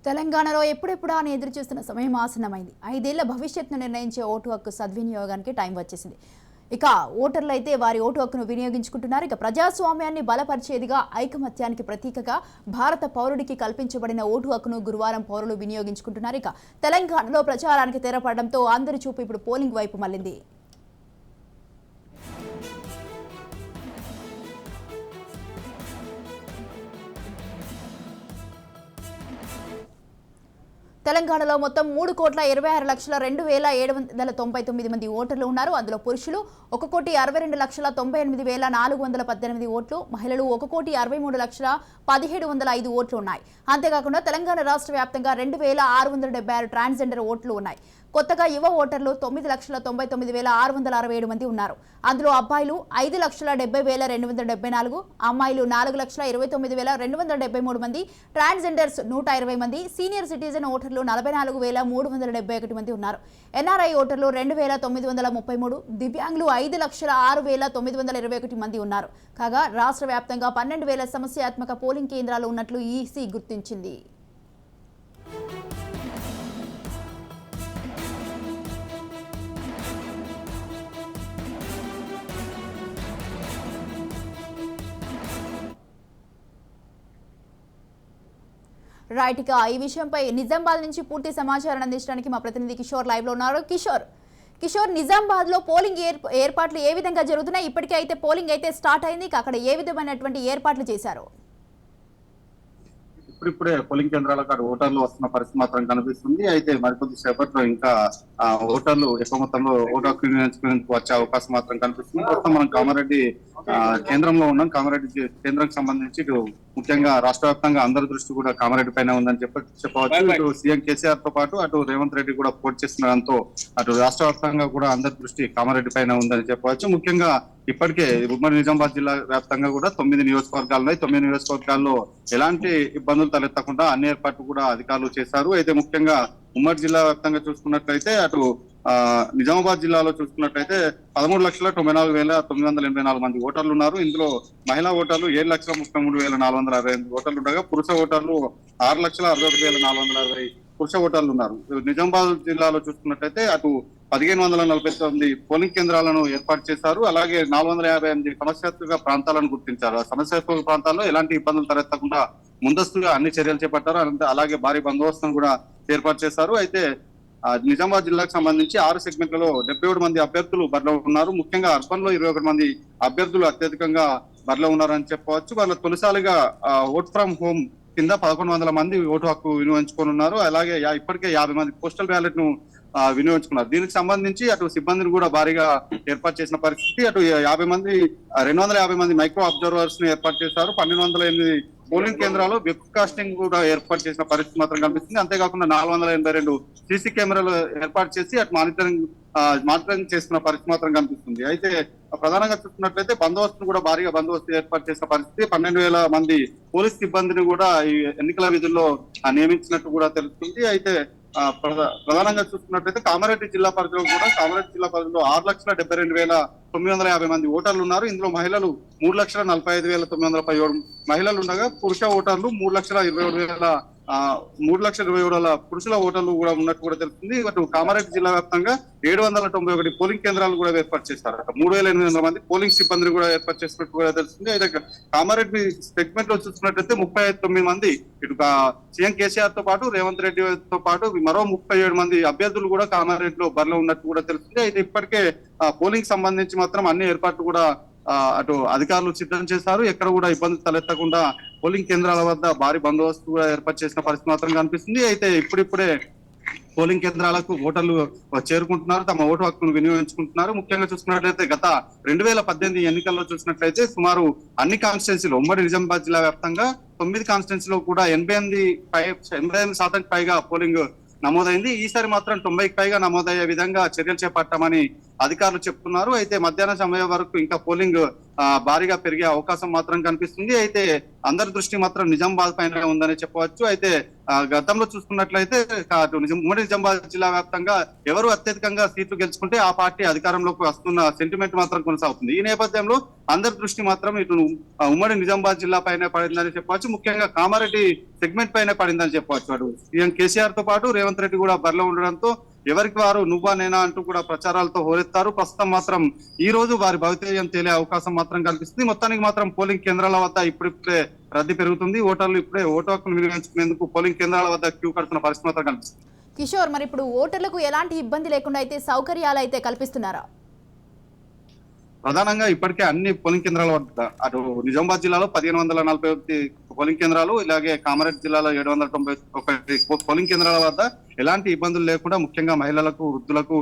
తెలంగాణలో ఎప్పుడెప్పుడా అని ఎదురు చూస్తున్న సమయం ఆసన్నమైంది. 5 ఏళ్ల భవిష్యత్తును నిర్ణయించే ఓటు హక్కు సద్వినియోగానికి టైం వచ్చేసింది. ఇక ఓటర్లు అయితే వారి ఓటు హక్కును వినియోగించుకుంటున్నారు. ఇక ప్రజాస్వామ్యాన్ని బలపరిచేదిగా, ఐకమత్యానికి ప్రతీకగా భారత పౌరుడికి కల్పించబడిన ఓటు హక్కును గురువారం పౌరులు వినియోగించుకుంటున్నారు. ఇక తెలంగాణలో ప్రచారానికి తెరపడడంతో అందరి చూపు ఇప్పుడు పోలింగ్ వైపు మళ్లింది. తెలంగాణలో మొత్తం 3,26,02,799 మంది ఓటర్లు ఉన్నారు. అందులో పురుషులు 1,62,98,418 ఓట్లు, మహిళలు 1,63,17,05 ఓట్లు ఉన్నాయి. అంతేకాకుండా తెలంగాణ రాష్ట్ర వ్యాప్తంగా 2,676 ట్రాన్స్జెండర్ ఓట్లు ఉన్నాయి. కొత్తగా యువ ఓటర్లు 9,99,667 మంది ఉన్నారు. అందులో అబ్బాయిలు 5,70,274, అమ్మాయిలు 4,29,273 మంది, ట్రాన్స్జెండర్స్ 120 మంది, సీనియర్ సిటిజన్ ఓటర్లు 44,371 మంది ఉన్నారు. ఎన్ఆర్ఐ ఓటర్లు 2,933, దివ్యాంగులు 5,06,921 మంది ఉన్నారు. కాగా రాష్ట్ర వ్యాప్తంగా 12,000 సమస్యాత్మక పోలింగ్ కేంద్రాలు ఉన్నట్లు ఈసీ గుర్తించింది. రైట్, ఇక ఈ విషయంపై నిజామాబాద్ నుంచి పూర్తి సమాచారాన్ని అందించడానికి మా ప్రతినిధి కిషోర్ లైవ్ లో ఉన్నారు. కిషోర్, నిజామాబాద్ లో పోలింగ్ ఏర్పాట్లు ఏ విధంగా జరుగుతున్నాయి? ఇప్పటికే అయితే పోలింగ్ అయితే స్టార్ట్ అయింది. అక్కడ ఏ విధమైనటువంటి ఏర్పాట్లు చేశారు? ఇప్పుడిప్పుడే పోలింగ్ కేంద్రాలకు ఓటర్లు వస్తున్న పరిస్థితి మాత్రం కనిపిస్తుంది. అయితే మరికొద్ది సేపట్లో ఇంకా ఓటర్లు ఎక్కువ మొత్తంలో ఓటు హక్కు వినియోగించుకునేందుకు వచ్చే అవకాశం మాత్రం కనిపిస్తుంది. ప్రస్తుతం మనం కామారెడ్డి కేంద్రంలో ఉన్నాం. కామారెడ్డి కేంద్రానికి సంబంధించి ఇటు ముఖ్యంగా రాష్ట్ర వ్యాప్తంగా అందరి దృష్టి కూడా కామారెడ్డి పైన ఉందని చెప్పవచ్చు. ఇటు సీఎం కేసీఆర్ తో పాటు అటు రేవంత్ రెడ్డి కూడా పోటీ చేస్తుండడంతో అటు రాష్ట్ర వ్యాప్తంగా కూడా అందరి దృష్టి కామారెడ్డి పైన ఉందని చెప్పవచ్చు. ముఖ్యంగా ఇప్పటికే ఉమ్మడి నిజామాబాద్ జిల్లా వ్యాప్తంగా కూడా 9 నియోజకవర్గాలు ఉన్నాయి. 9 నియోజకవర్గాల్లో ఎలాంటి ఇబ్బందులు తలెత్తకుండా అన్ని ఏర్పాట్లు కూడా అధికారులు చేశారు. అయితే ముఖ్యంగా ఉమ్మడి జిల్లా వ్యాప్తంగా చూసుకున్నట్లయితే అటు నిజామాబాద్ జిల్లాలో చూసుకున్నట్లయితే 13,64,984 మంది ఓటర్లు ఉన్నారు. ఇందులో మహిళా ఓటర్లు 7,33,465 ఓటర్లు ఉండగా పురుష ఓటర్లు 6,61,460 పురుష ఓటర్లు ఉన్నారు. నిజామాబాద్ జిల్లాలో చూసుకున్నట్లయితే అటు 1,549 పోలింగ్ కేంద్రాలను ఏర్పాటు చేశారు. అలాగే 458 సమస్యాత్మక ప్రాంతాలను గుర్తించారు. ఆ సమస్యాత్మక ప్రాంతాల్లో ఎలాంటి ఇబ్బందులు తలెత్తకుండా ముందస్తుగా అన్ని చర్యలు చేపట్టారు. అలాగే భారీ బందోబస్తును కూడా ఏర్పాటు చేశారు. అయితే నిజామాబాద్ జిల్లాకు సంబంధించి 6 సెగ్మెంట్లలో 77 మంది అభ్యర్థులు బరిలో ఉన్నారు. ముఖ్యంగా అర్బన్ లో 21 మంది అభ్యర్థులు అత్యధికంగా బరిలో ఉన్నారని చెప్పవచ్చు. వాళ్ళ తొలిసారిగా ఓట్ ఫ్రమ్ హోమ్ కింద 1,100 మంది ఓటు హక్కు వినియోగించుకోనున్నారు. అలాగే ఇప్పటికే 50 మంది పోస్టల్ బ్యాలెట్ ను వినియోగించుకున్నారు. దీనికి సంబంధించి అటు సిబ్బందిని కూడా భారీగా ఏర్పాటు చేసిన పరిస్థితి. అటు 250 మంది మైక్రో అబ్జర్వర్స్ ని ఏర్పాటు చేశారు. 1,208 పోలింగ్ కేంద్రాలు వెబ్ కాస్టింగ్ కూడా ఏర్పాటు చేసిన పరిస్థితి మాత్రం కనిపిస్తుంది. అంతేకాకుండా 482 సీసీ కెమెరాలు ఏర్పాటు చేసి అటు మానిటరింగ్ చేస్తున్న పరిస్థితి మాత్రం కనిపిస్తుంది. అయితే ప్రధానంగా చూసుకున్నట్లయితే బందోబస్తును కూడా భారీగా బందోబస్తు ఏర్పాటు చేసిన పరిస్థితి. 12,000 మంది పోలీస్ సిబ్బందిని కూడా ఈ ఎన్నికల విధుల్లో నియమించినట్టు కూడా తెలుస్తుంది. అయితే ప్రధానంగా చూసుకున్నట్లయితే కామారెడ్డి జిల్లా పరిధిలో 6,72,950 మంది ఓటర్లు ఉన్నారు. ఇందులో మహిళలు 3,45,917 మహిళలు ఉండగా పురుష ఓటర్లు 3,27,000 పురుషుల ఓటర్లు కూడా ఉన్నట్టు కూడా తెలుస్తుంది. ఇటు కామారెడ్డి జిల్లా వ్యాప్తంగా 791 పోలింగ్ కేంద్రాలు కూడా ఏర్పాటు చేస్తారు. 3,800 మంది పోలింగ్ సిబ్బందిని కూడా ఏర్పాటు చేసినట్టు కూడా తెలుస్తుంది. అయితే కామారెడ్డి సెగ్మెంట్ లో చూసుకున్నట్లయితే 39 మంది ఇటు సీఎం కేసీఆర్ తో పాటు రేవంత్ రెడ్డితో పాటు మరో 37 మంది అభ్యర్థులు కూడా కామారెడ్డిలో బరిలో ఉన్నట్టు కూడా తెలుస్తుంది. అయితే ఇప్పటికే పోలింగ్ సంబంధించి మాత్రం అన్ని ఏర్పాట్లు కూడా అటు అధికారులు సిద్ధం చేశారు. ఎక్కడ కూడా ఇబ్బందులు తలెత్తకుండా పోలింగ్ కేంద్రాల వద్ద భారీ బందోబస్తు కూడా ఏర్పాటు చేసిన పరిస్థితి మాత్రం కనిపిస్తుంది. అయితే ఇప్పుడిప్పుడే పోలింగ్ కేంద్రాలకు ఓటర్లు చేరుకుంటున్నారు, తమ ఓటు హక్కును వినియోగించుకుంటున్నారు. ముఖ్యంగా చూసుకున్నట్లయితే గత 2018 ఎన్నికల్లో చూసినట్లయితే సుమారు అన్ని కాన్స్టిట్యున్సీలు ఉమ్మడి నిజామాబాద్ జిల్లా వ్యాప్తంగా 9 కాన్స్టిట్యున్సీలో కూడా 88% పైగా పోలింగ్ నమోదైంది. ఈసారి మాత్రం 90కి పైగా నమోదయ్యే విధంగా చర్యలు చేపట్టామని అధికారులు చెప్తున్నారు. అయితే మధ్యాహ్నం సమయం వరకు ఇంకా పోలింగ్ భారీగా పెరిగే అవకాశం మాత్రం కనిపిస్తుంది. అయితే అందరి దృష్టి మాత్రం నిజామాబాద్ పైన ఉందని చెప్పవచ్చు. అయితే గతంలో చూసుకున్నట్లయితే ఉమ్మడి నిజామాబాద్ జిల్లా వ్యాప్తంగా ఎవరు అత్యధికంగా సీట్లు గెలుచుకుంటే ఆ పార్టీ అధికారంలోకి వస్తున్న సెంటిమెంట్ మాత్రం కొనసాగుతుంది. ఈ నేపథ్యంలో అందరి దృష్టి మాత్రం ఇటు ఉమ్మడి నిజామాబాద్ జిల్లా పైన పడిందని చెప్పవచ్చు. ముఖ్యంగా కామారెడ్డి సెగ్మెంట్ పైన పడిందని చెప్పవచ్చు. అటు సీఎం కేసీఆర్ తో పాటు రేవంత్ రెడ్డి కూడా బరిలో ఉండడంతో ఎవరికి వారు నువ్వా నేనా అంటూ కూడా ప్రచారాలతో హోరెత్తారు. ప్రస్తుతం మాత్రం ఈ రోజు వారి భవితవ్యం తేలే అవకాశం మాత్రం కనిపిస్తుంది. మొత్తానికి మాత్రం పోలింగ్ కేంద్రాల వద్ద ఇప్పుడిప్పుడే రద్దీ పెరుగుతుంది. ఓటర్లు ఇప్పుడే ఓటు హక్కును వినియోగించుకునేందుకు పోలింగ్ కేంద్రాల వద్ద క్యూ కడుతున్న పరిస్థితి మాత్రం కనిపిస్తుంది. కిషోర్, మరి ఇప్పుడు ఓటర్లకు ఎలాంటి ఇబ్బంది లేకుండా అయితే సౌకర్యాలు అయితే కల్పిస్తున్నారా? ప్రధానంగా ఇప్పటికే అన్ని పోలింగ్ కేంద్రాల వద్ద అటు నిజామాబాద్ జిల్లాలో 1541 పోలింగ్ కేంద్రాలు, ఇలాగే కామారెడ్డి జిల్లాలో 791 పోలింగ్ కేంద్రాల వద్ద ఎలాంటి ఇబ్బందులు లేకుండా ముఖ్యంగా మహిళలకు, వృద్ధులకు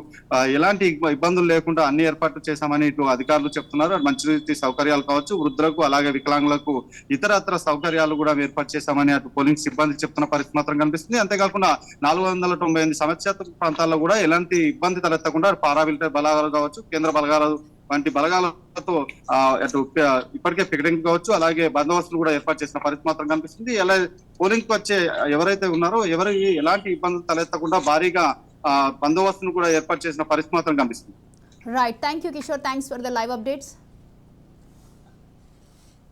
ఎలాంటి ఇబ్బందులు లేకుండా అన్ని ఏర్పాట్లు చేశామని ఇటు అధికారులు చెప్తున్నారు. మంచినీటి సౌకర్యాలు కావచ్చు, వృద్ధులకు అలాగే వికలాంగులకు ఇతరత్ర సౌకర్యాలు కూడా ఏర్పాటు చేశామని అటు పోలింగ్ సిబ్బంది చెప్తున్న పరిస్థితి మాత్రం కనిపిస్తుంది. అంతేకాకుండా 498 సమస్యాత్మక ప్రాంతాల్లో కూడా ఎలాంటి ఇబ్బంది తలెత్తకుండా పారామిలిటరీ బలగాలు కావచ్చు, కేంద్ర బలగాలు వంటి బలగాలతో అటు ఇప్పటికే పికెటింగ్ కావచ్చు, అలాగే బందోబస్తులు కూడా ఏర్పాటు చేసిన పరిస్థితి మాత్రం కనిపిస్తుంది. ఎలా పోలింగ్ కు వచ్చే ఎవరైతే ఉన్నారో ఎవరు ఎలాంటి ఇబ్బందులు తలెత్తకుండా భారీగా బందోబస్తును కూడా ఏర్పాటు చేసిన పరిస్థితి మాత్రం కనిపిస్తుంది. Right, thank you Kishore, thanks for the live updates.